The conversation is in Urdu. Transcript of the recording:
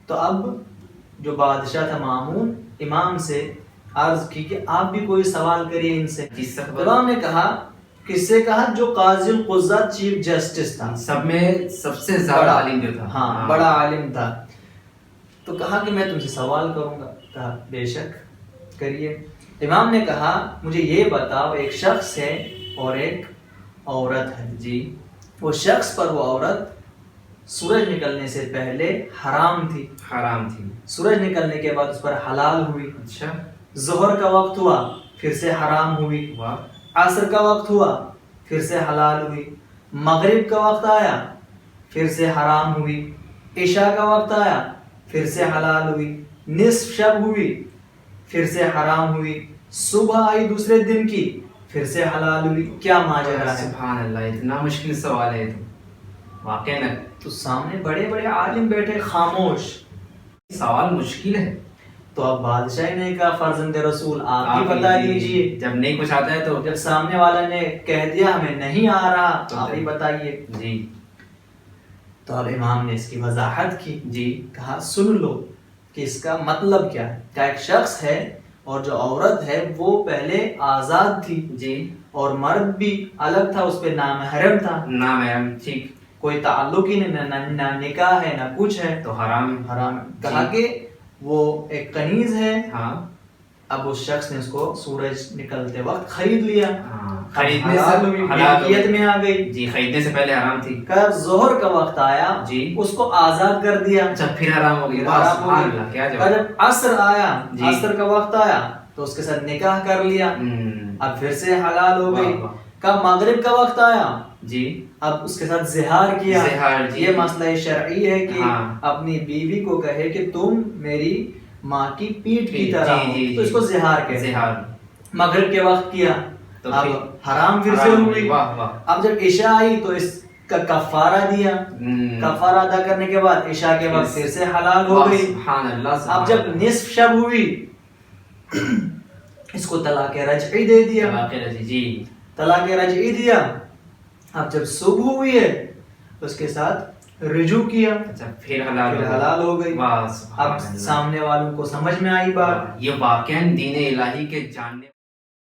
تو اب جو بادشاہ تھا مامون امام سے عرض کی کہ آپ بھی کوئی سوال کریے ان سے. امام نے کہا کس سے کہا؟ جو قاضی القضات چیف جسٹس تھا، سب میں سب سے زیادہ عالم جو تھا. ہاں بڑا عالم تھا. تو کہا کہ میں تم سے سوال کروں گا. کہا بے شک کریے. امام نے کہا مجھے یہ بتاؤ، ایک شخص ہے اور ایک عورت ہے. جی. وہ شخص پر وہ عورت سورج نکلنے سے پہلے حرام تھی، سورج نکلنے کے بعد اس پر حلال ہوئی. اچھا. ظہر کا وقت ہوا پھر سے حرام ہوئی. عصر کا وقت ہوا پھر سے حلال ہوئی. مغرب کا وقت آیا پھر سے حرام ہوئی. عشاء کا وقت آیا پھر سے حلال ہوئی. نصف شب ہوئی پھر سے حرام ہوئی. صبح آئی دوسرے دن کی پھر سے حلال ہوئی. کیا ماجرا ہے؟ سبحان اللہ، اتنا مشکل سوال ہے تو واقعی نا. تو سامنے بڑے بڑے عالم بیٹھے خاموش. سوال مشکل ہے. تو اب بادشاہ نے کہا فرزند رسول آپ ہی بتا دیجئے. جب نہیں کچھ آتا ہے تو جب سامنے والا نے کہہ دیا ہمیں نہیں آ رہا تو آپ ہی بتائیے. جی. تو اب امام نے اس کی وضاحت کی. جی. کہا سن لو کہ اس کا مطلب کیا ہے. کہ ایک شخص ہے اور جو عورت ہے وہ پہلے آزاد تھی. جی. اور مرد بھی الگ تھا، اس پہ نامحرم تھا. نامحرم، ٹھیک. کوئی تعلق ہی نہیں، نہ نکاح ہے نہ کچھ ہے. تو حرام. کہا کہ وہ ایک کنیز ہے. ہاں. اب اس شخص نے اس کو سورج نکلتے وقت خرید لیا. خریدنے سے ملکیت میں آ گئی. جی. خریدنے سے پہلے حرام تھی. کب ظہر کا وقت آیا جی اس کو آزاد کر دیا. اچھا پھر حرام ہو گیا. سبحان اللہ، کیا جواب. جب عصر آیا جی. عصر کا وقت آیا تو اس کے ساتھ نکاح کر لیا. اب پھر سے حلال ہو گئی. کب مغرب کا وقت آیا جی اب اس کے ساتھ زہار کیا. جی. یہ مسئلہ شرعی ہے کہ اپنی بیوی کو کہے کہ تم میری ماں کی پیٹھ کی طرح ہو، تو اس کو زہار کہتے ہیں. مغرب کے وقت کیا اب حرام پھر سے ہوئی. اب جب عشاء آئی تو اس کا کفارہ دیا. کفارہ ادا کرنے کے بعد عشاء کے وقت پھر سے حلال ہو گئی. اب جب نصف شب ہوئی اس کو طلاق رجعی دے دیا. طلاق رجعی دیا. اب جب صبح ہوئی ہے اس کے ساتھ رجوع کیا. پھر حلال ہو گئی. اب سامنے والوں کو سمجھ میں آئی بات. یہ واقعاً دین الہی کے جاننے